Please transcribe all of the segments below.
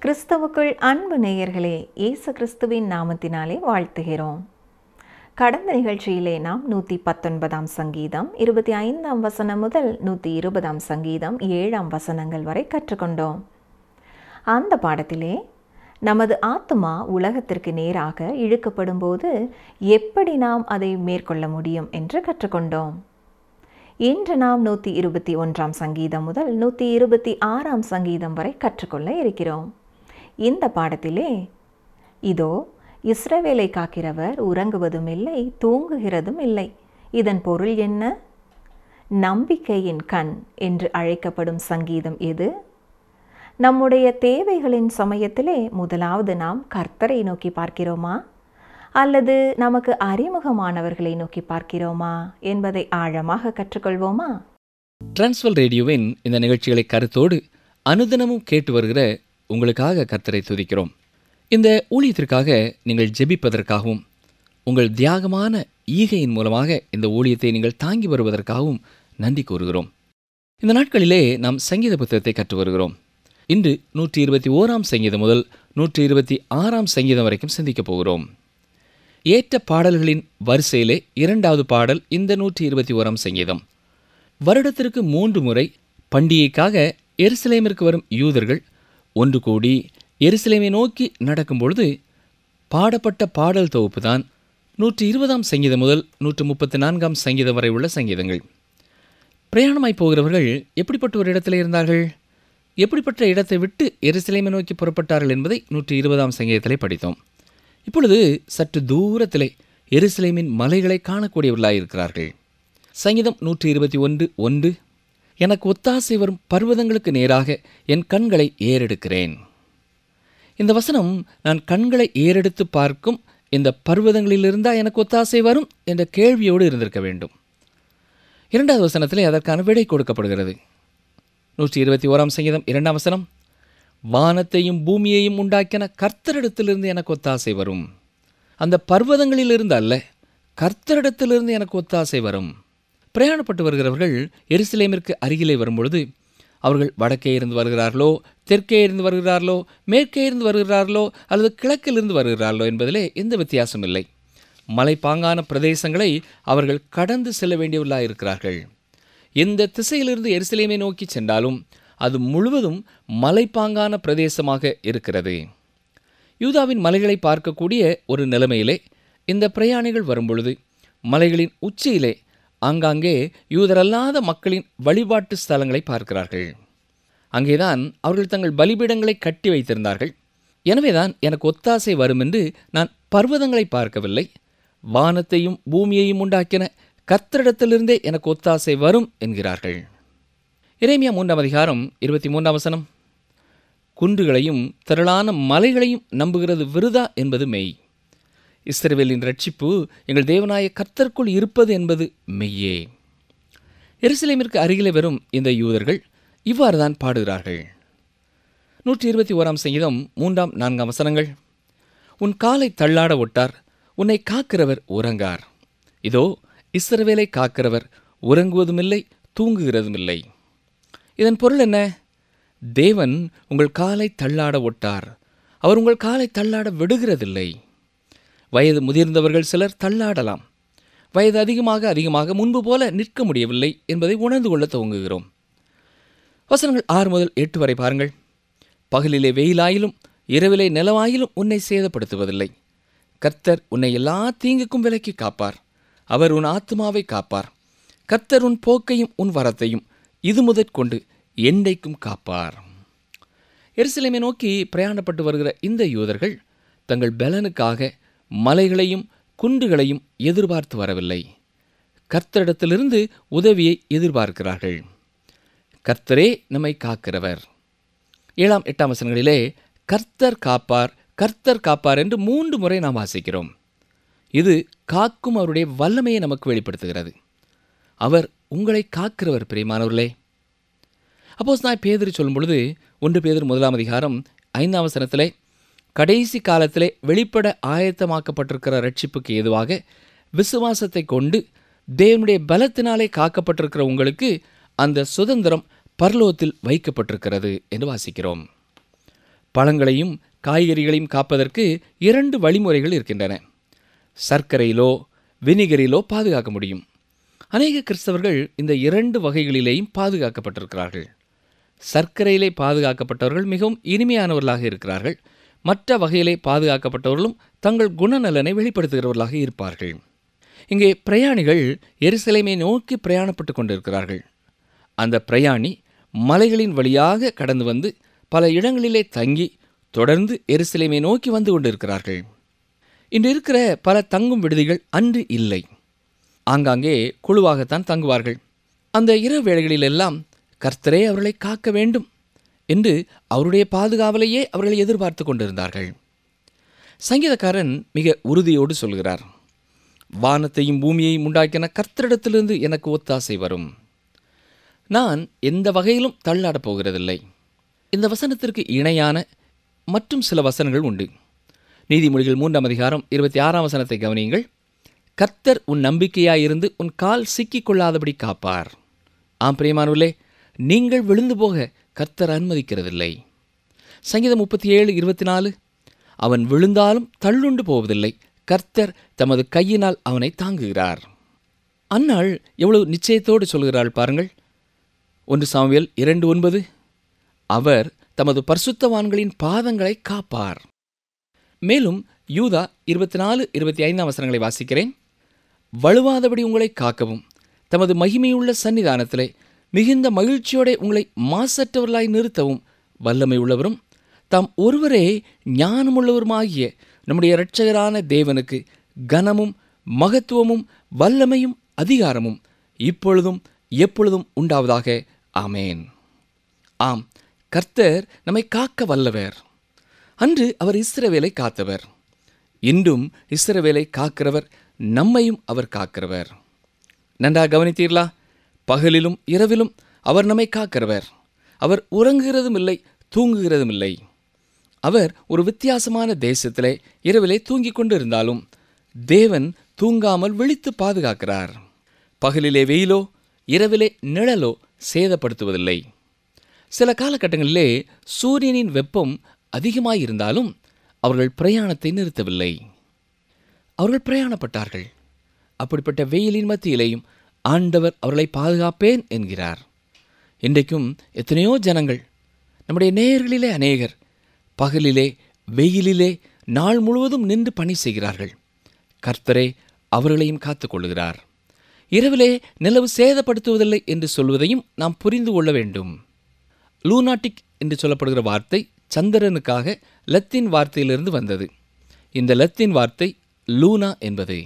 கிறிஸ்துவுக்குள் அன்பு நேயர்களே, இயேசு கிறிஸ்துவின் நாமத்தினாலே வாழ்த்துகிறோம். கடந்த நிகழ்ச்சியிலே நாம் 119ஆம் சங்கீதம் 25ஆம் வசனம் முதல் 120ஆம் சங்கீதம் 7ஆம் வசனங்கள் வரை கற்றுக்கொண்டோம். அந்த பாடத்திலே நமது ஆத்துமா உலகத்திற்கு நேராக இழுக்கப்படும் போது எப்படி நாம் அதை மேற்கொள்ள முடியும் என்று கற்றுக்கொண்டோம். இன்று நாம் 121ஆம் சங்கீதம் முதல் 126ஆம் சங்கீதம் வரை கற்றுக்கொள்ள இருக்கிறோம். இந்த பாடத்திலே இதோ இஸ்ரவேலை காக்கிறவர் உறங்குவதும் இல்லை, தூங்குகிறதும் இல்லை. இதன் பொருள் என்ன? நம்பிக்கையின் கண் என்று அழைக்கப்படும் சங்கீதம் எது? நம்முடைய தேவைகளின் சமயத்திலே முதலாவது நாம் கர்த்தரை நோக்கி பார்க்கிறோமா அல்லது நமக்கு அறிமுகமானவர்களை நோக்கி பார்க்கிறோமா என்பதை ஆழமாக கற்றுக்கொள்வோமா? டிரான்ஸ்வல் ரேடியோவின் இந்த நிகழ்ச்சிகளை கருத்தோடு அனுதினமும் கேட்டு வருகிற உங்களுக்காக கர்த்தரை துதிக்கிறோம். இந்த ஊழியத்திற்காக நீங்கள் ஜெபிப்பதற்காகவும் உங்கள் தியாகமான ஈகையின் மூலமாக இந்த ஊழியத்தை நீங்கள் தாங்கி வருவதற்காகவும் நன்றி கூறுகிறோம். இந்த நாட்களிலே நாம் சங்கீத புத்தகத்தை கற்று வருகிறோம். இன்று 121ஆம் சங்கீதம் முதல் 126ஆம் சங்கீதம் வரைக்கும் சிந்திக்கப் போகிறோம். ஏற்ற பாடல்களின் வரிசையிலே 2வது பாடல் இந்த 121ஆம் சங்கீதம். வருடத்திற்கு 3 முறை பண்டிகைக்காக எருசலேமிற்கு வரும் யூதர்கள் ஒன்று கூடி எருசலேமை நோக்கி நடக்கும் பொழுது பாடப்பட்ட பாடல் தொகுப்பு தான் 120ஆம் சங்கீதம் முதல் 134ஆம் சங்கீதம் வரை உள்ள சங்கீதங்கள். பிரயாணமாய் போகிறவர்கள் எப்படிப்பட்ட ஒரு இடத்துல இருந்தார்கள், எப்படிப்பட்ட இடத்தை விட்டு எருசலேமை நோக்கி புறப்பட்டார்கள் என்பதை 120ஆம் சங்கீதத்திலே படித்தோம். இப்பொழுது சற்று தூரத்திலே எருசலேமின் மலைகளை காணக்கூடியவர்களாயிருக்கிறார்கள். சங்கீதம் 121:1, எனக்கு ஒத்தாசை வரும் பர்வதங்களுக்கு நேராக என் கண்களை ஏறெடுக்கிறேன். இந்த வசனம் நான் கண்களை ஏறெடுத்து பார்க்கும் இந்த பர்வதங்களிலிருந்தா எனக்கு ஒத்தாசை வரும் என்ற கேள்வியோடு இருந்திருக்க வேண்டும். 2வது வசனத்திலே அதற்கான விடை கொடுக்கப்படுகிறது. 121ஆம் சங்கீதம் 2ஆம் வசனம், வானத்தையும் பூமியையும் உண்டாக்கின கர்த்தரிடத்திலிருந்து எனக்கு ஒத்தாசை வரும். அந்த பர்வதங்களிலிருந்து அல்ல, கர்த்தரிடத்திலிருந்து எனக்கு ஒத்தாசை வரும். பிரயாணப்பட்டு வருகிறவர்கள் எருசலேமிற்கு அருகிலே வரும்பொழுது அவர்கள் வடக்கே இருந்து வருகிறார்களோ, தெற்கே இருந்து வருகிறார்களோ, மேற்கே இருந்து வருகிறார்களோ அல்லது கிழக்கிலிருந்து வருகிறார்களோ என்பதிலே எந்த வித்தியாசம் இல்லை. மலைப்பாங்கான பிரதேசங்களை அவர்கள் கடந்து செல்ல வேண்டியவர்களாக இருக்கிறார்கள். எந்த திசையிலிருந்து எருசலேமை நோக்கி சென்றாலும் அது முழுவதும் மலைப்பாங்கான பிரதேசமாக இருக்கிறது. யூதாவின் மலைகளை பார்க்கக்கூடிய ஒரு நிலைமையிலே இந்த பிரயாணிகள் வரும்பொழுது மலைகளின் உச்சியிலே ஆங்காங்கே யூதரல்லாத மக்களின் வழிபாட்டு ஸ்தலங்களை பார்க்கிறார்கள். அங்கேதான் அவர்கள் தங்கள் பலிபீடங்களை கட்டி வைத்திருந்தார்கள். எனவேதான் எனக்கு ஒத்தாசை வரும் என்று நான் பர்வதங்களை பார்க்கவில்லை, வானத்தையும் பூமியையும் உண்டாக்கின கர்த்தரிடத்திலிருந்தே எனக்கு ஒத்தாசை வரும் என்கிறார்கள். எரேமியா 3ஆம் அதிகாரம் 23ஆம் வசனம், குன்றுகளையும் திரளான மலைகளையும் நம்புகிறது விருதா என்பது மெய். இஸ்ரவேலின் ரட்சிப்பு எங்கள் தேவனாய கர்த்தருக்குள் இருப்பது என்பது மெய்யே. எருசலேமிற்கு அருகிலே வரும் இந்த யூதர்கள் இவ்வாறு தான் பாடுகிறார்கள். 121ஆம் சங்கீதம் 3ஆம் 4ஆம் வசனங்கள், உன் காலை தள்ளாட ஒட்டார், உன்னை காக்கிறவர் உறங்கார். இதோ இஸ்ரவேலை காக்கிறவர் உறங்குவதுமில்லை, தூங்குகிறதுமில்லை. இதன் பொருள் என்ன? தேவன் உங்கள் காலை தள்ளாட ஒட்டார், அவர் உங்கள் காலை தள்ளாட விடுகிறதில்லை. வயது முதிர்ந்தவர்கள் சிலர் தள்ளாடலாம். வயது அதிகமாக முன்பு போல நிற்க முடியவில்லை என்பதை உணர்ந்து கொள்ள துவங்குகிறோம். வசனங்கள் 6 முதல் 8 வரை பாருங்கள். பகலிலே வெயிலாயிலும் இரவிலே நிலவாயிலும் உன்னை சேதப்படுத்துவதில்லை. கர்த்தர் உன்னை எல்லா தீங்குக்கும் விலக்கி காப்பார். அவர் உன் ஆத்துமாவை காப்பார். கர்த்தர் உன் போக்கையும் உன் வரத்தையும் இது முதற்கொண்டு என்றைக்கும் காப்பார். எருசலேமை நோக்கி பிரயாணப்பட்டு வருகிற இந்த யூதர்கள் தங்கள் பலனுக்காக மலைகளையும் குன்றுகளையும் எதிர்பார்த்து வரவில்லை. கர்த்தரிடத்திலிருந்து உதவியை எதிர்பார்க்கிறார்கள். கர்த்தரே நம்மை காக்கிறவர். 7ஆம் 8ஆம் வசனங்களிலே கர்த்தர் காப்பார், கர்த்தர் காப்பார் என்று 3 முறை நாம் வாசிக்கிறோம். இது காக்கும் அவருடைய வல்லமையை நமக்கு வெளிப்படுத்துகிறது. அவர் உங்களை காக்கிறவர். பிரியமானவர்களே, அப்போஸ்தலனாகிய பேதுரு சொல்லும் பொழுது 1 பேதுரு 1ஆம் அதிகாரம் 5ஆம் வசனத்திலே, கடைசி காலத்திலே வெளிப்பட ஆயத்தமாக்கப்பட்டிருக்கிற ரட்சிப்புக்கு ஏதுவாக விசுவாசத்தை கொண்டு தேவனுடைய பலத்தினாலே காக்கப்பட்டிருக்கிற உங்களுக்கு அந்த சுதந்திரம் பரலோகத்தில் வைக்கப்பட்டிருக்கிறது என்று வாசிக்கிறோம். பழங்களையும் காய்கறிகளையும் காப்பதற்கு 2 வழிமுறைகள் இருக்கின்றன. சர்க்கரையிலோ வினிகரிலோ பாதுகாக்க முடியும். அநேக கிறிஸ்தவர்கள் இந்த 2 வகைகளிலேயும் பாதுகாக்கப்பட்டிருக்கிறார்கள். சர்க்கரையிலே பாதுகாக்கப்பட்டவர்கள் மிகவும் இனிமையானவர்களாக இருக்கிறார்கள். மற்ற வகையிலே பாதுகாக்கப்பட்டவர்களும் தங்கள் குணநலனை வெளிப்படுத்துகிறவர்களாக இருப்பார்கள். இங்கே பிரயாணிகள் எருசலேமை நோக்கி பிரயாணப்பட்டு கொண்டிருக்கிறார்கள். அந்த பிரயாணி மலைகளின் வழியாக கடந்து வந்து பல இடங்களிலே தங்கி தொடர்ந்து எருசலேமை நோக்கி வந்து கொண்டிருக்கிறார்கள். இன்று இருக்கிற பல தங்கும் விடுதிகள் அன்று இல்லை. ஆங்காங்கே குழுவாகத்தான் தங்குவார்கள். அந்த இரவு வேளைகளிலெல்லாம் கர்த்தரே அவர்களை காக்க வேண்டும் என்று அவருடைய பாதுகாவலையே அவர்கள் எதிர்பார்த்து கொண்டிருந்தார்கள். சங்கீதக்காரன் மிக உறுதியோடு சொல்கிறார், வானத்தையும் பூமியையும் உண்டாக்கின கர்த்தரிடத்திலிருந்து எனக்கு ஒத்தாசை வரும். நான் எந்த வகையிலும் தள்ளாடப் போகிறதில்லை. இந்த வசனத்திற்கு இணையான மற்றும் சில வசனங்கள் உண்டு. நீதிமொழிகள் 3ஆம் அதிகாரம் 26ஆம் வசனத்தை கவனியுங்கள். கர்த்தர் உன் நம்பிக்கையாயிருந்து உன் கால் சிக்கிக்கொள்ளாதபடி காப்பார். ஆம் பிரியமானவர்களே, நீங்கள் விழுந்து போக கர்த்தர் அனுமதிக்கிறதில்லை. சங்கீதம் 37:24, அவன் விழுந்தாலும் தள்ளுண்டு போவதில்லை, கர்த்தர் தமது கையினால் அவனை தாங்குகிறார். அன்னாள் எவ்வளவு நிச்சயத்தோடு சொல்கிறாள் பாருங்கள். 1 சாமுவேல் 2:9, அவர் தமது பரிசுத்தவான்களின் பாதங்களை காப்பார். மேலும் யூதா 24-25ஆம் வசனங்களை வாசிக்கிறேன். வழுவாதபடி உங்களை காக்கவும் தமது மகிமையுள்ள சன்னிதானத்திலே மிகுந்த மகிழ்ச்சியோടെ உங்களை மாசற்றவர்களாய் நிறுத்தவும் வல்லமை உள்ளவரும் தாம் ஒருவரே ஞானமுள்ளவருமாகிய நம்முடைய இரட்சகரான தேவனுக்கு கனமும் மகத்துவமும் வல்லமையும் அதிகாரமும் இப்பொழுதும் எப்பொழுதும் உண்டாவதாக. ஆமேன். ஆம், கர்த்தர் நம்மை காக்க வல்லவர். அன்று அவர் இஸ்ரவேலை காத்தவர். இன்றும் இஸ்ரவேலை காக்கிறவர், நம்மையும் அவர் காக்கிறவர். நன்றாக கவனித்தீர்களா? பகலிலும் இரவிலும் அவர் நம்மை காக்கிறவர். அவர் உறங்குகிறதும் இல்லை, தூங்குகிறதும் இல்லை. அவர் ஒரு வித்தியாசமான தேசத்திலே இரவிலே தூங்கிக் கொண்டு இருந்தாலும் தேவன் தூங்காமல் விழித்து பாதுகாக்கிறார். பகலிலே வெயிலோ இரவிலே நிழலோ சேதப்படுத்துவதில்லை. சில காலகட்டங்களிலே சூரியனின் வெப்பம் அதிகமாயிருந்தாலும் அவர்கள் பிரயாணத்தை நிறுத்தவில்லை. அவர்கள் பிரயாணப்பட்டார்கள். அப்படிப்பட்ட வெயிலின் மத்தியிலேயும் ஆண்டவர் அவர்களை பாதுகாப்பேன் என்கிறார். இன்றைக்கும் எத்தனையோ ஜனங்கள், நம்முடைய நேயர்களிலே அநேகர் பகலிலே வெயிலிலே நாள் முழுவதும் நின்று பணி செய்கிறார்கள். கர்த்தரே அவர்களையும் காத்துக்கொள்கிறார். இரவிலே நிலவு சேதப்படுத்துவதில்லை என்று சொல்வதையும் நாம் புரிந்து கொள்ள வேண்டும். லூனாட்டிக் என்று சொல்லப்படுகிற வார்த்தை சந்திரனுக்காக லத்தீன் வார்த்தையிலிருந்து வந்தது. இந்த லத்தீன் வார்த்தை லூனா என்பது.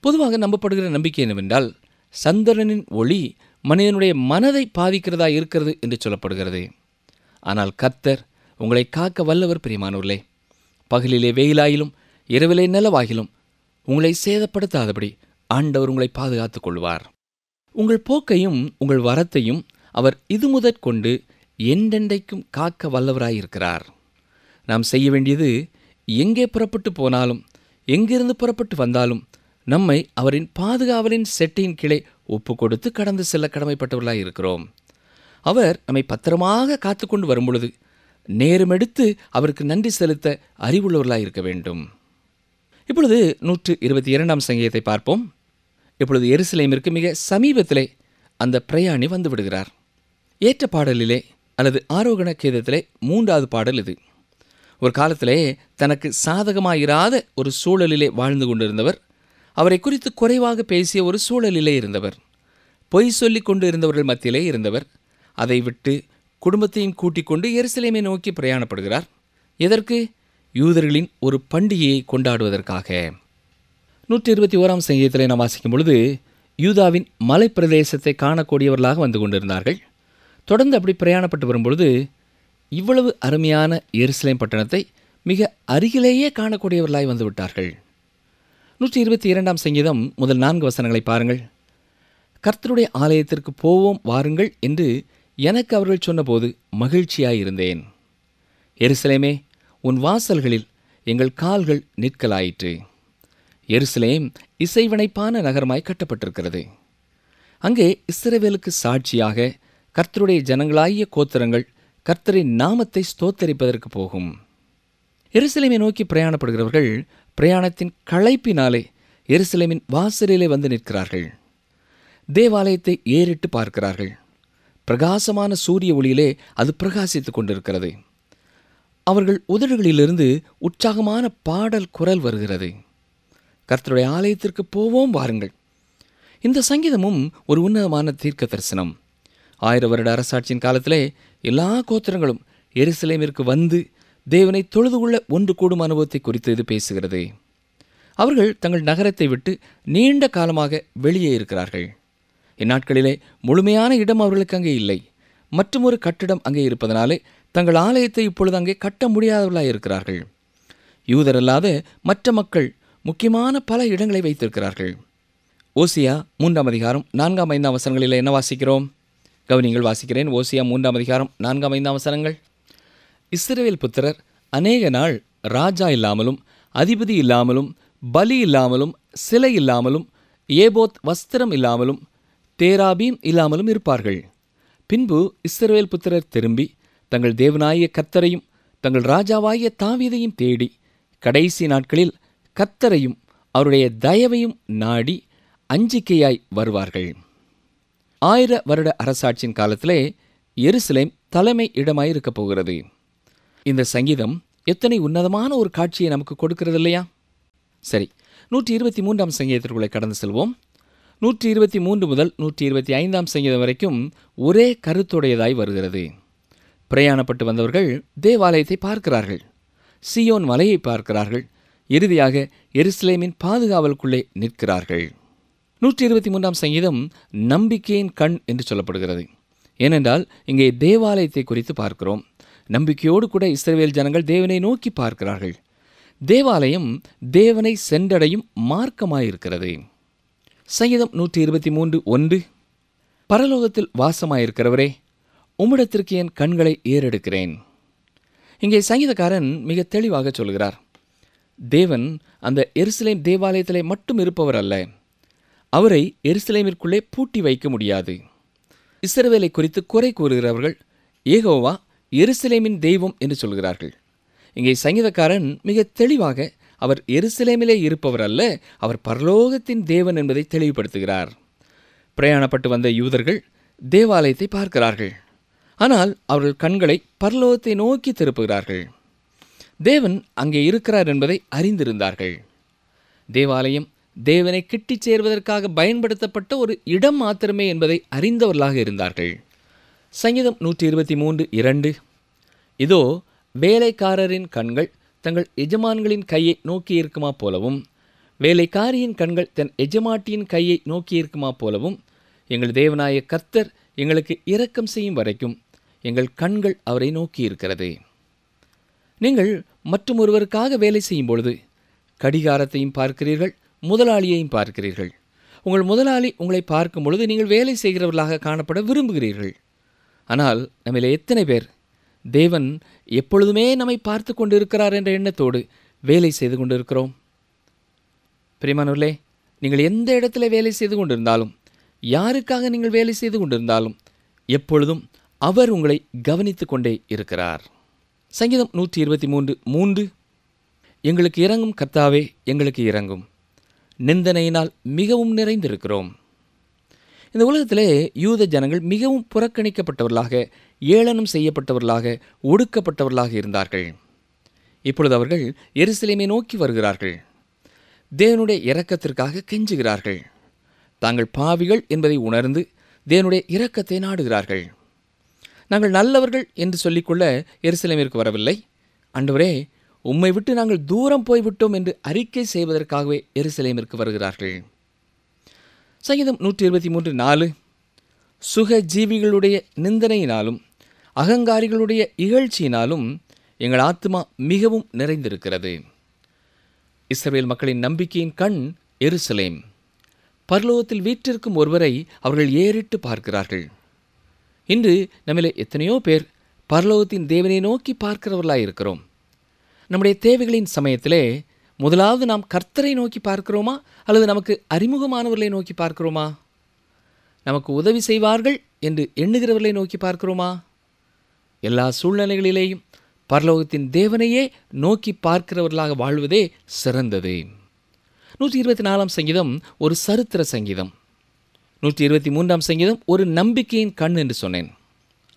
பொதுவாக நம்பப்படுகிற நம்பிக்கை என்னவென்றால் சந்திரனின் ஒளி மனிதனுடைய மனதை பாதிக்கிறதா இருக்கிறது என்று சொல்லப்படுகிறது. ஆனால் கர்த்தர் உங்களை காக்க வல்லவர் பிரியமானவர்களே. பகலிலே வெயிலாயிலும் இரவிலே நிலவாகிலும் உங்களை சேதப்படுத்தாதபடி ஆண்டவர் உங்களை பாதுகாத்துக் கொள்வார். உங்கள் போக்கையும் உங்கள் வரத்தையும் அவர் இது முதற்கொண்டு என்றென்றைக்கும் காக்க வல்லவராயிருக்கிறார். நாம் செய்ய வேண்டியது, எங்கே புறப்பட்டு போனாலும் எங்கிருந்து புறப்பட்டு வந்தாலும் நம்மை அவரின் பாதுகாவலின் செட்டியின் கீழே ஒப்பு கொடுத்து கடந்து செல்ல கடமைப்பட்டவர்களாக இருக்கிறோம். அவர் நம்மை பத்திரமாக காத்துக்கொண்டு வரும்பொழுது நேரமெடுத்து அவருக்கு நன்றி செலுத்த அறிவுள்ளவர்களாக இருக்க வேண்டும். இப்பொழுது 122ஆம் சங்கீதத்தை பார்ப்போம். இப்பொழுது எருசலேமிற்கு மிக சமீபத்திலே அந்த பிரயாணி வந்து விடுகிறார். ஏற்ற பாடலிலே அல்லது ஆரோகண கீதத்திலே 3வது பாடல் இது. ஒரு காலத்திலே தனக்கு சாதகமாயிராத ஒரு சூழலிலே வாழ்ந்து கொண்டிருந்தவர், அவரை குறித்து குறைவாக பேசிய ஒரு சூழலிலே இருந்தவர், பொய் சொல்லிக் கொண்டு இருந்தவர்கள் மத்தியிலே இருந்தவர். அதை விட்டு குடும்பத்தையும் கூட்டிக் கொண்டு எருசலேமை நோக்கி பிரயாணப்படுகிறார். எதற்கு? யூதர்களின் ஒரு பண்டிகையை கொண்டாடுவதற்காக. 121ஆம் சங்கீதத்திலே நாம் வாசிக்கும் பொழுது யூதாவின் மலைப்பிரதேசத்தை காணக்கூடியவர்களாக வந்து கொண்டிருந்தார்கள். தொடர்ந்து அப்படி பிரயாணப்பட்டு வரும்பொழுது இவ்வளவு அருமையான எருசலேம் பட்டணத்தை மிக அருகிலேயே காணக்கூடியவர்களாய் வந்து விட்டார்கள். 122ஆம் சங்கீதம் முதல் 4 வசனங்களை பாருங்கள். கர்த்தருடைய ஆலயத்திற்கு போவோம் வாருங்கள் என்று எனக்கு அவர்கள் சொன்னபோது மகிழ்ச்சியாயிருந்தேன். எருசலேமே, உன் வாசல்களில் எங்கள் கால்கள் நிற்கலாயிற்று. எருசலேம் இசைவினைப்பான நகரமாய் கட்டப்பட்டிருக்கிறது. அங்கே இஸ்ரவேலுக்கு சாட்சியாக கர்த்தருடைய ஜனங்களாகிய கோத்திரங்கள் கர்த்தரின் நாமத்தை ஸ்தோத்தரிப்பதற்கு போகும். எருசலேமை நோக்கி பிரயாணப்படுகிறவர்கள் பிரயாணத்தின் களைப்பினாலே எருசலேமின் வாசலிலே வந்து நிற்கிறார்கள். தேவாலயத்தை ஏறிட்டு பார்க்கிறார்கள். பிரகாசமான சூரிய ஒளியிலே அது பிரகாசித்துக் கொண்டிருக்கிறது. அவர்கள் உதடுகளிலிருந்து உற்சாகமான பாடல் குரல் வருகிறது. கர்த்தருடைய ஆலயத்திற்கு போவோம் வாருங்கள். இந்த சங்கீதமும் ஒரு உன்னதமான தீர்க்க தரிசனம். 1000 வருட அரசாட்சியின் காலத்திலே எல்லா கோத்திரங்களும் எருசலேமிற்கு வந்து தேவனை தொழுது கொள்ள ஒன்று கூடும் அனுபவத்தை குறித்து இது பேசுகிறது. அவர்கள் தங்கள் நகரத்தை விட்டு நீண்ட காலமாக வெளியே இருக்கிறார்கள். இந்நாட்களிலே முழுமையான இடம் அவர்களுக்கு அங்கே இல்லை. மற்றும் ஒரு கட்டிடம் அங்கே இருப்பதனாலே தங்கள் ஆலயத்தை இப்பொழுது அங்கே கட்ட முடியாதவர்களாக இருக்கிறார்கள். யூதரல்லாத மற்ற மக்கள் முக்கியமான பல இடங்களை வைத்திருக்கிறார்கள். ஓசியா 3ஆம் அதிகாரம் 4ஆம் 5ஆம் வசனங்களில் என்ன வாசிக்கிறோம்? கவனிங்கள், வாசிக்கிறேன். ஓசியா 3ஆம் அதிகாரம் 4ஆம் 5ஆம் வசனங்கள். இஸ்ரவேல் புத்திரர் அநேக நாள் ராஜா இல்லாமலும் அதிபதி இல்லாமலும் பலி இல்லாமலும் சிலை இல்லாமலும் ஏபோத் வஸ்திரம் இல்லாமலும் தேராபீம் இல்லாமலும் இருப்பார்கள். பின்பு இஸ்ரவேல் புத்திரர் திரும்பி தங்கள் தேவனாகிய கர்த்தரையும் தங்கள் ராஜாவாகிய தாவீதையும் தேடி கடைசி நாட்களில் கர்த்தரையும் அவருடைய தயவையும் நாடி அஞ்சிக்கையாய் வருவார்கள். 1000 வருட அரசாட்சியின் காலத்திலே எருசலேம் தலைமை இடமாய் இருக்கப் போகிறது. இந்த சங்கீதம் எத்தனை உன்னதமான ஒரு காட்சியை நமக்கு கொடுக்கிறது இல்லையா? சரி, 123ஆம் சங்கீதத்திற்குள்ளே கடந்து செல்வோம். 123 முதல் 125ஆம் சங்கீதம் வரைக்கும் ஒரே கருத்துடையதாய் வருகிறது. பிரயாணப்பட்டு வந்தவர்கள் தேவாலயத்தை பார்க்கிறார்கள், சீயோன் மலையை பார்க்கிறார்கள், இறுதியாக எருசலேமின் பாதுகாவலுக்குள்ளே நிற்கிறார்கள். 123ஆம் சங்கீதம் நம்பிக்கையின் கண் என்று சொல்லப்படுகிறது. ஏனென்றால் இங்கே தேவாலயத்தை குறித்து பார்க்கிறோம். நம்பிக்கையோடு கூட இஸ்ரவேல் ஜனங்கள் தேவனை நோக்கி பார்க்கிறார்கள். தேவாலயம் தேவனை சென்றடையும் மார்க்கமாயிருக்கிறது. சங்கீதம் 123:1. பரலோகத்தில் வாசமாயிருக்கிறவரே, உம்மிடத்திற்கு என் கண்களை ஏறெடுக்கிறேன். இங்கே சங்கீதக்காரன் மிக தெளிவாக சொல்கிறார், தேவன் அந்த எருசலேம் தேவாலயத்திலே மட்டும் இருப்பவர் அல்ல. அவரை எருசலேமிற்குள்ளே பூட்டி வைக்க முடியாது. இஸ்ரவேலை குறித்து குறை கூறுகிறவர்கள் யெகோவா எருசலேமின் தெய்வம் என்று சொல்கிறார்கள். இங்கே சங்கீதக்காரன் மிக தெளிவாக அவர் எருசலேமிலே இருப்பவர் அல்ல, அவர் பரலோகத்தின் தேவன் என்பதை தெளிவுபடுத்துகிறார். பிரயாணப்பட்டு வந்த யூதர்கள் தேவாலயத்தை பார்க்கிறார்கள். ஆனால் அவர்கள் கண்களை பரலோகத்தை நோக்கி திருப்புகிறார்கள். தேவன் அங்கே இருக்கிறார் என்பதை அறிந்திருந்தார்கள். தேவாலயம் தேவனை கிட்டிச் சேர்வதற்காக பயன்படுத்தப்பட்ட ஒரு இடம் மாத்திரமே என்பதை அறிந்தவர்களாக இருந்தார்கள். சங்கீதம் 123:2. இதோ வேலைக்காரரின் கண்கள் தங்கள் எஜமான்களின் கையை நோக்கியிருக்குமா போலவும் வேலைக்காரியின் கண்கள் தன் எஜமாட்டியின் கையை நோக்கியிருக்குமா போலவும் எங்கள் தேவனாய கர்த்தர் எங்களுக்கு இரக்கம் செய்யும் வரைக்கும் எங்கள் கண்கள் அவரை நோக்கியிருக்கிறது. நீங்கள் மற்றும் ஒருவருக்காக வேலை செய்யும் பொழுது கடிகாரத்தையும் பார்க்கிறீர்கள், முதலாளியையும் பார்க்கிறீர்கள். உங்கள் முதலாளி உங்களை பார்க்கும் பொழுது நீங்கள் வேலை செய்கிறவர்களாக காணப்பட விரும்புகிறீர்கள். ஆனால் நம்மிலே எத்தனை பேர் தேவன் எப்பொழுதுமே நம்மை பார்த்து கொண்டிருக்கிறார் என்ற எண்ணத்தோடு வேலை செய்து கொண்டிருக்கிறோம்? பிரியமானவர்களே, நீங்கள் எந்த இடத்துல வேலை செய்து கொண்டிருந்தாலும், யாருக்காக நீங்கள் வேலை செய்து கொண்டிருந்தாலும், எப்பொழுதும் அவர் உங்களை கவனித்து கொண்டே இருக்கிறார். சங்கீதம் 123:3. எங்களுக்கு இரங்கும் கர்த்தாவே, எங்களுக்கு இரங்கும், நிந்தனையினால் மிகவும் நிறைந்திருக்கிறோம். இந்த உலகத்திலே யூத ஜனங்கள் மிகவும் புறக்கணிக்கப்பட்டவர்களாக, ஏளனம் செய்யப்பட்டவர்களாக, ஒடுக்கப்பட்டவர்களாக இருந்தார்கள். இப்பொழுது அவர்கள் எருசலேமை நோக்கி வருகிறார்கள். தேவனுடைய இரக்கத்திற்காக கெஞ்சுகிறார்கள். தாங்கள் பாவிகள் என்பதை உணர்ந்து தேவனுடைய இரக்கத்தை நாடுகிறார்கள். நாங்கள் நல்லவர்கள் என்று சொல்லிக்கொள்ள எருசலேமிற்கு வரவில்லை. ஆண்டவரே, உம்மை விட்டு நாங்கள் தூரம் போய்விட்டோம் என்று அறிக்கை செய்வதற்காகவே எருசலேமிற்கு வருகிறார்கள். சங்கீதம் 123:4. சுக ஜீவிகளுடைய நிந்தனையினாலும் அகங்காரிகளுடைய இகழ்ச்சியினாலும் எங்கள் ஆத்துமா மிகவும் நிறைந்திருக்கிறது. இஸ்ரவேல் மக்களின் நம்பிக்கையின் கண் எருசலேம். பரலோகத்தில் வீற்றிருக்கும் ஒருவரை அவர்கள் ஏறிட்டு பார்க்கிறார்கள். இன்று நம்மிலே எத்தனையோ பேர் பரலோகத்தின் தேவனை நோக்கி பார்க்கிறவர்களாக இருக்கிறோம். நம்முடைய தேவைகளின் சமயத்திலே முதலாவது நாம் கர்த்தரை நோக்கி பார்க்கிறோமா, அல்லது நமக்கு அறிமுகமானவர்களை நோக்கி பார்க்கிறோமா? நமக்கு உதவி செய்வார்கள் என்று எண்ணுகிறவர்களை நோக்கி பார்க்கிறோமா? எல்லா சூழ்நிலைகளிலேயும் பரலோகத்தின் தேவனையே நோக்கி பார்க்கிறவர்களாக வாழ்வதே சிறந்தது. 124ஆம் சங்கீதம் ஒரு சரித்திர சங்கீதம். 123ஆம் சங்கீதம் ஒரு நம்பிக்கையின் கண் என்று சொன்னேன்.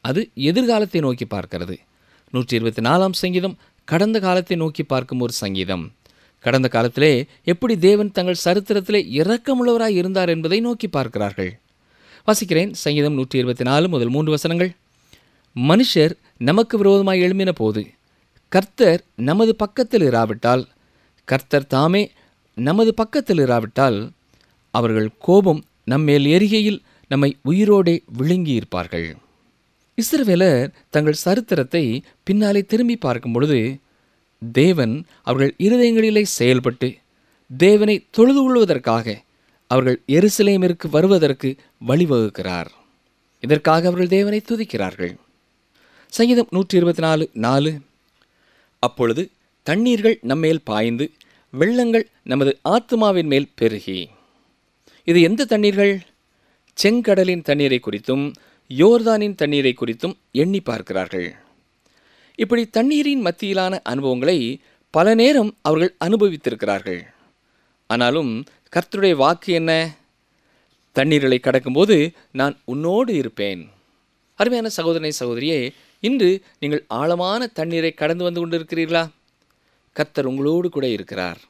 அது எதிர்காலத்தை நோக்கி பார்க்கிறது. 124ஆம் சங்கீதம் கடந்த காலத்தை நோக்கி பார்க்கும் ஒரு சங்கீதம். கடந்த காலத்திலே எப்படி தேவன் தங்கள் சரித்திரத்திலே இரக்கமுள்ளவராய் இருந்தார் என்பதை நோக்கி பார்க்கிறார்கள். வாசிக்கிறேன். சங்கீதம் 124 முதல் 3 வசனங்கள். மனுஷர் நமக்கு விரோதமாய் எழும்பின போது கர்த்தர் நமது பக்கத்தில் இராவிட்டால், கர்த்தர் தாமே நமது பக்கத்தில் இராவிட்டால், அவர்கள் கோபம் நம்மேல் எரிகையில் நம்மை உயிரோடே விழுங்கியிருப்பார்கள். இஸ்ரவேலர் தங்கள் சரித்திரத்தை பின்னாலே திரும்பி பார்க்கும் பொழுது தேவன் அவர்கள் இருதயங்களிலே செயல்பட்டு தேவனை தொழுது கொள்வதற்காக அவர்கள் எருசலேமிற்கு வருவதற்கு வழிவகுக்கிறார். இதற்காக அவர்கள் தேவனை துதிக்கிறார்கள். சங்கீதம் 124:4. அப்பொழுது தண்ணீர்கள் நம்மேல் பாய்ந்து வெள்ளங்கள் நமது ஆத்துமாவின் மேல் பெருகி. இது எந்த தண்ணீர்கள்? செங்கடலின் தண்ணீரை குறித்தும் யோர்தானின் தண்ணீரை குறித்தும் எண்ணி பார்க்கிறார்கள். இப்படி தண்ணீரின் மத்தியிலான அனுபவங்களை பல நேரம் அவர்கள் அனுபவித்திருக்கிறார்கள். ஆனாலும் கர்த்தருடைய வாக்கு என்ன? தண்ணீர்களை கடக்கும்போது நான் உன்னோடு இருப்பேன். அருமையான சகோதரனை சகோதரியே, இன்று நீங்கள் ஆழமான தண்ணீரை கடந்து வந்து கொண்டிருக்கிறீர்களா? கர்த்தர் உங்களோடு கூட இருக்கிறார்.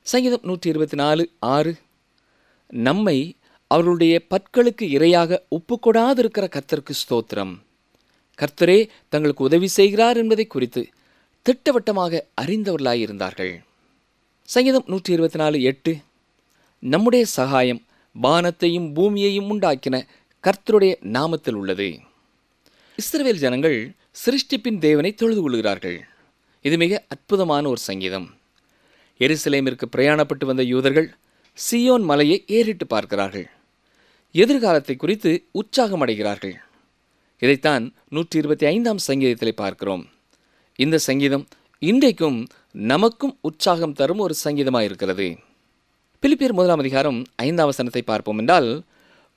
சங்கீதம் 124:6. நம்மை அவர்களுடைய பற்களுக்கு இரையாக ஒப்புக்கொடாதிருக்கிற கர்த்தருக்கு ஸ்தோத்திரம். கர்த்தரே தங்களுக்கு உதவி செய்கிறார் என்பதை குறித்து திட்டவட்டமாக அறிந்தவர்களாயிருந்தார்கள். சங்கீதம் 124:8. நம்முடைய சகாயம் வானத்தையும் பூமியையும் உண்டாக்கின கர்த்தருடைய நாமத்தில் உள்ளது. இஸ்ரவேல் ஜனங்கள் சிருஷ்டிப்பின் தேவனை தொழுது கொள்கிறார்கள். இது மிக அற்புதமான ஒரு சங்கீதம். எருசலேமிற்கு பிரயாணப்பட்டு வந்த யூதர்கள் சீயோன் மலையை ஏறிட்டு பார்க்கிறார்கள். எதிர்காலத்தை குறித்து உற்சாகம் அடைகிறார்கள். இதைத்தான் 125ஆம் சங்கீதத்திலே பார்க்கிறோம். இந்த சங்கீதம் இன்றைக்கும் நமக்கும் உற்சாகம் தரும் ஒரு சங்கீதமாக இருக்கிறது. பிலிப்பியர் 1ஆம் அதிகாரம் 5ஆம் வசனத்தை பார்ப்போம் என்றால்,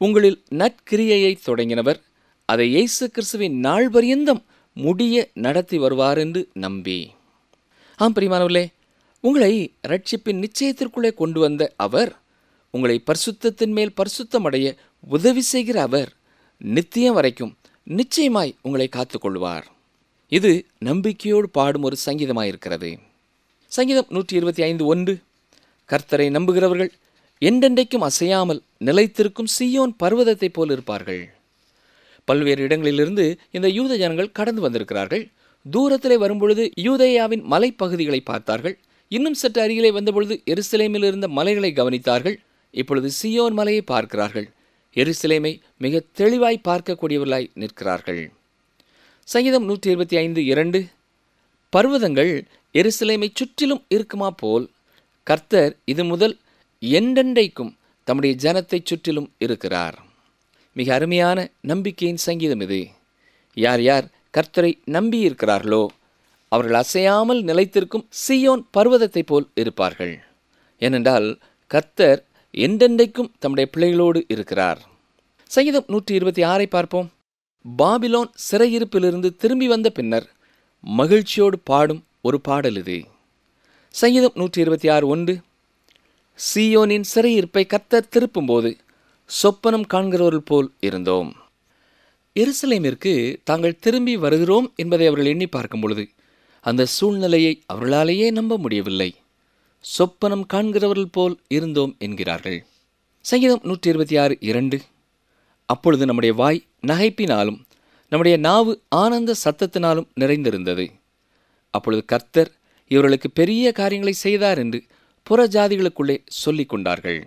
உங்களில் நற்கிரியையை தொடங்கினவர் அதை இயேசு கிறிஸ்துவின் நாள் பரியந்தம் முடிய நடத்தி வருவார் என்று நம்பி. ஆம் பிரியமானவர்களே, உங்களை ரட்சிப்பின் நிச்சயத்திற்குள்ளே கொண்டு வந்த அவர், உங்களை பரிசுத்தத்தின் மேல் பரிசுத்தம் அடைய உதவி செய்கிற அவர் நித்தியம் வரைக்கும் நிச்சயமாய் உங்களை காத்துக்கொள்வார். இது நம்பிக்கையோடு பாடும் ஒரு சங்கீதமாயிருக்கிறது. சங்கீதம் 125:1. கர்த்தரை நம்புகிறவர்கள் என்றென்றைக்கும் அசையாமல் நிலைத்திருக்கும் சீயோன் பர்வதத்தைப் போல் இருப்பார்கள். பல்வேறு இடங்களிலிருந்து இந்த யூத ஜனங்கள் கடந்து வந்திருக்கிறார்கள். தூரத்திலே வரும்பொழுது யூதேயாவின் மலைப்பகுதிகளை பார்த்தார்கள். இன்னும் சற்று அருகிலே வந்தபொழுது எருசலேமில் இருந்த மலைகளை கவனித்தார்கள். இப்பொழுது சீயோன் மலையை பார்க்கிறார்கள். எருசலேமை மிக தெளிவாய் பார்க்கக்கூடியவர்களாய் நிற்கிறார்கள். சங்கீதம் 125:2. பர்வதங்கள் எருசலேமை சுற்றிலும் இருக்குமா போல் கர்த்தர் இது முதல் என்றென்றைக்கும் தம்முடைய ஜனத்தை சுற்றிலும் இருக்கிறார். மிக அருமையான நம்பிக்கையின் சங்கீதம் இது. யார் யார் கர்த்தரை நம்பியிருக்கிறார்களோ அவர்கள் அசையாமல் நிலைத்திருக்கும் சீயோன் பர்வதத்தை போல் இருப்பார்கள். ஏனென்றால் கர்த்தர் என்றென்றைக்கும் தம்முடைய பிள்ளைகளோடு இருக்கிறார். சங்கீதம் 126 பார்ப்போம். பாபிலோன் சிறையிருப்பிலிருந்து திரும்பி வந்த பின்னர் மகிழ்ச்சியோடு பாடும் ஒரு பாடல் இது. சங்கீதம் 126:1. சீயோனின் சிறையிருப்பை கர்த்தர் திருப்பும்போது சொப்பனம் காண்கிறவர்கள் போல் இருந்தோம். எருசலேமிற்கு தாங்கள் திரும்பி வருகிறோம் என்பதை அவர்கள் எண்ணி பார்க்கும் பொழுது அந்த சூழ்நிலையை அவர்களாலேயே நம்ப முடியவில்லை. சொப்பனம் காண்கிறவர்கள் போல் இருந்தோம் என்கிறார்கள். சங்கீதம் 126:2. அப்பொழுது நம்முடைய வாய் நகைப்பினாலும் நம்முடைய நாவு ஆனந்த சத்தத்தினாலும் நிறைந்திருந்தது. அப்பொழுது கர்த்தர் இவர்களுக்கு பெரிய காரியங்களை செய்தார் என்று புற ஜாதிகளுக்குள்ளே சொல்லிக் கொண்டார்கள்.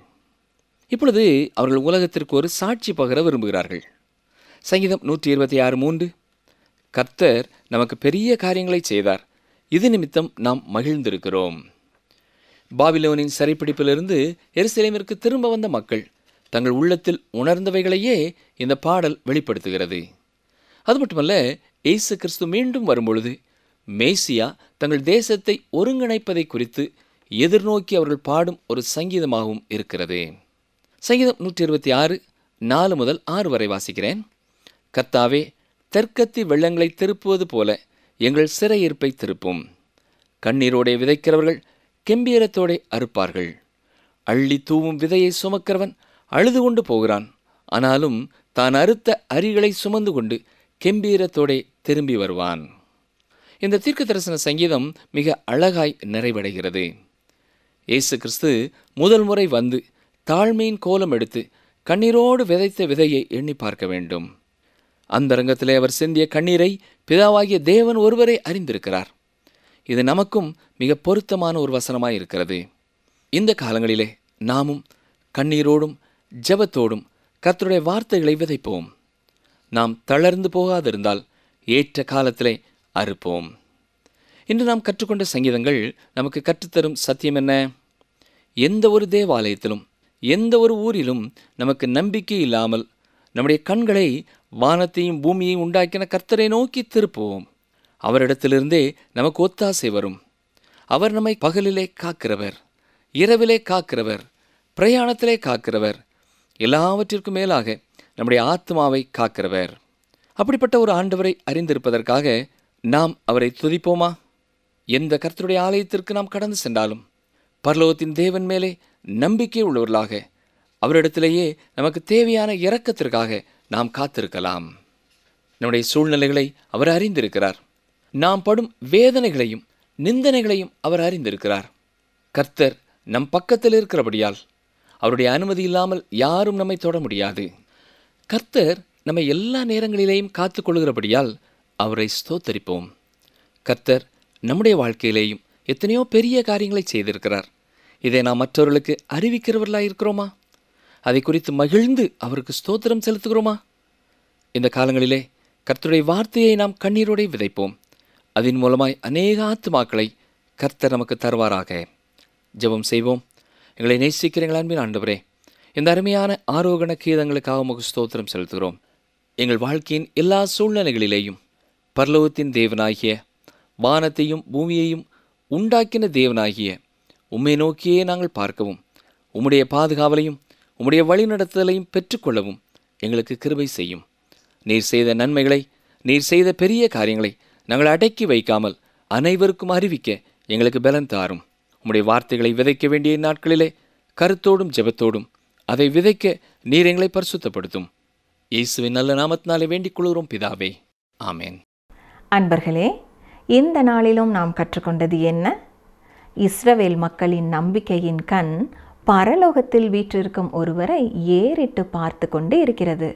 இப்பொழுது அவர்கள் உலகத்திற்கு ஒரு சாட்சி பகர விரும்புகிறார்கள். சங்கீதம் 126:3. கர்த்தர் நமக்கு பெரிய காரியங்களை செய்தார், இது நிமித்தம் நாம் மகிழ்ந்திருக்கிறோம். பாபிலோனின் சிறைப்பிடிப்பிலிருந்து எருசலேமிற்கு திரும்ப வந்த மக்கள் தங்கள் உள்ளத்தில் உணர்ந்தவைகளையே இந்த பாடல் வெளிப்படுத்துகிறது. அது மட்டுமல்ல, இயேசு கிறிஸ்து மீண்டும் வரும்பொழுது மேசியா தங்கள் தேசத்தை ஒருங்கிணைப்பதை குறித்து எதிர்நோக்கி அவர்கள் பாடும் ஒரு சங்கீதமாகவும் இருக்கிறது. சங்கீதம் 126:4 முதல் 6 வரை வாசிக்கிறேன். கர்த்தாவே, தெற்கத்தி வெள்ளங்களை திருப்புவது போல எங்கள் சிறையிருப்பை திருப்பும். கண்ணீரோடே விதைக்கிறவர்கள் கெம்பீரத்தோடே அறுப்பார்கள். அள்ளி தூவும் விதையை சுமக்கிறவன் அழுது கொண்டு போகிறான். ஆனாலும் தான் அறுத்த அரிகளை சுமந்து கொண்டு கெம்பீரத்தோடே திரும்பி வருவான். இந்த தீர்க்க தரிசன சங்கீதம் மிக அழகாய் நிறைவடைகிறது. இயேசு கிறிஸ்து முதல் முறை வந்து தாழ்மையின் கோலம் எடுத்து கண்ணீரோடு விதைத்த விதையை எண்ணி பார்க்க வேண்டும். அந்தரங்கத்திலே அவர் சிந்திய கண்ணீரை பிதாவாகிய தேவன் ஒருவரே அறிந்திருக்கிறார். இது நமக்கும் மிக பொருத்தமான ஒரு வசனமாய் இருக்கிறது. இந்த காலங்களிலே நாமும் கண்ணீரோடும் ஜெபத்தோடும் கர்த்தருடைய வார்த்தைகளை விதைப்போம். நாம் தளர்ந்து போகாதிருந்தால் ஏற்ற காலத்திலே அறுப்போம். இன்று நாம் கற்றுக்கொண்ட சங்கீதங்கள் நமக்கு கற்றுத்தரும் சத்தியம் என்ன? எந்த ஒரு தேவாலயத்திலும் எந்த ஒரு ஊரிலும் நமக்கு நம்பிக்கை இல்லாமல் நம்முடைய கண்களை வானத்தையும் பூமியையும் உண்டாக்கின கர்த்தரை நோக்கி திருப்புவோம். அவரிடத்திலிருந்தே நமக்கு ஒத்தாசை வரும். அவர் நம்மை பகலிலே காக்கிறவர், இரவிலே காக்கிறவர், பிரயாணத்திலே காக்கிறவர், எல்லாவற்றிற்கும் மேலாக நம்முடைய ஆத்மாவை காக்கிறவர். அப்படிப்பட்ட ஒரு ஆண்டவரை அறிந்திருப்பதற்காக நாம் அவரை துதிப்போமா? எந்த கர்த்தருடைய ஆலயத்திற்கு நாம் கடந்து சென்றாலும் பரலோகத்தின் தேவன் மேலே நம்பிக்கை உள்ளவர்களாக அவரிடத்திலேயே நமக்கு தேவையான இரக்கத்திற்காக நாம் காத்திருக்கலாம். நம்முடைய சூழ்நிலைகளை அவர் அறிந்திருக்கிறார். நாம் படும் வேதனைகளையும் நிந்தனைகளையும் அவர் அறிந்திருக்கிறார். கர்த்தர் நம் பக்கத்தில் இருக்கிறபடியால் அவருடைய அனுமதி இல்லாமல் யாரும் நம்மை தொட முடியாது. கர்த்தர் நம்மை எல்லா நேரங்களிலேயும் காத்து கொள்கிறபடியால் அவரை ஸ்தோத்தரிப்போம். கர்த்தர் நம்முடைய வாழ்க்கையிலேயும் எத்தனையோ பெரிய காரியங்களை செய்திருக்கிறார். இதை நாம் மற்றவர்களுக்கு அறிவிக்கிறவர்களாக இருக்கிறோமா? அதை குறித்து மகிழ்ந்து அவருக்கு ஸ்தோத்திரம் செலுத்துகிறோமா? இந்த காலங்களிலே கர்த்தருடைய வார்த்தையை நாம் கண்ணீரோடே விதைப்போம். அதன் மூலமாய் அநேக ஆத்துமாக்களை கர்த்தர் நமக்கு தருவாராக. ஜெபம் செய்வோம். எங்களை நேசிக்கிறீங்கள் அன்பின் ஆண்டவரே, இந்த அருமையான ஆரோகண கீதங்களுக்காக உமக்கு ஸ்தோத்திரம் செலுத்துகிறோம். எங்கள் வாழ்க்கையின் எல்லா சூழ்நிலைகளிலேயும் பரலோகத்தின் தேவனாகிய வானத்தையும் பூமியையும் உண்டாக்கின தேவனாகிய உம்மை நோக்கியே நாங்கள் பார்க்கவும், உம்முடைய பாதுகாவலையும் உம்முடைய வழிநடத்துதலையும் பெற்றுக்கொள்ளவும் எங்களுக்கு கிருபை செய்யும். நீர் செய்த நன்மைகளை, நீர் செய்த பெரிய காரியங்களை நாங்கள் அடக்கி வைக்காமல் அனைவருக்கும் அறிவிக்க எங்களுக்கு பலன் தாரும். உம்முடைய வார்த்தைகளை விதைக்க வேண்டிய நாட்களிலே கருத்தோடும் ஜெபத்தோடும் அதை விதைக்க நீர் எங்களை பரிசுத்தப்படுத்தும். இயேசுவின் நல்ல நாமத்தினாலே வேண்டிக் கொள்கிறோம் பிதாவே, ஆமேன். அன்பர்களே, இந்த நாளிலும் நாம் கற்றுக்கொண்டது என்ன? இஸ்ரவேல் மக்களின் நம்பிக்கையின் கண் பரலோகத்தில் வீற்றிருக்கும் ஒருவரை ஏறிட்டு பார்த்து கொண்டு இருக்கிறது.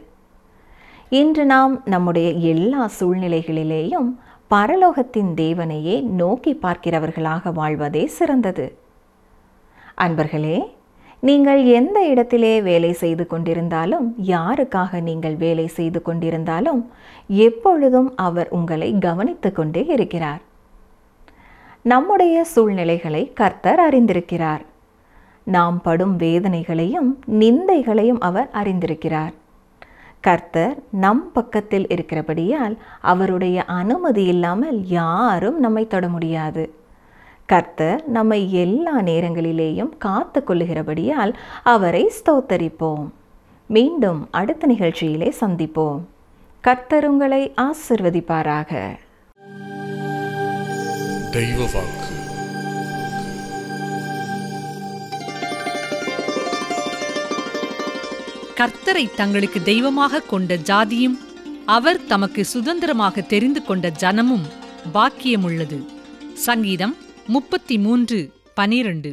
இன்று நாம் நம்முடைய எல்லா சூழ்நிலைகளிலேயும் பரலோகத்தின் தேவனையே நோக்கி பார்க்கிறவர்களாக வாழ்வதே சிறந்தது. அன்பர்களே, நீங்கள் எந்த இடத்திலே வேலை செய்து கொண்டிருந்தாலும், யாருக்காக நீங்கள் வேலை செய்து கொண்டிருந்தாலும், எப்பொழுதும் அவர் உங்களை கவனித்து கொண்டே இருக்கிறார். நம்முடைய சூழ்நிலைகளை கர்த்தர் அறிந்திருக்கிறார். நாம் படும் வேதனைகளையும் நிந்தைகளையும் அவர் அறிந்திருக்கிறார். கர்த்தர் நம் பக்கத்தில் இருக்கிறபடியால் அவருடைய அனுமதி இல்லாமல் யாரும் நம்மை தொட முடியாது. கர்த்தர் நம்மை எல்லா நேரங்களிலேயும் காத்து கொள்ளுகிறபடியால் அவரை ஸ்தோத்தரிப்போம். மீண்டும் அடுத்த நிகழ்ச்சியிலே சந்திப்போம். கர்த்தர் உங்களை ஆசிர்வதிப்பாராக. தெய்வ வாக்கு. கர்த்தரை தங்களுக்கு தெய்வமாக கொண்ட ஜாதியும் அவர் தமக்கு சுதந்திரமாக தெரிந்து கொண்ட ஜனமும் பாக்கியமுள்ளது. சங்கீதம் 33:12.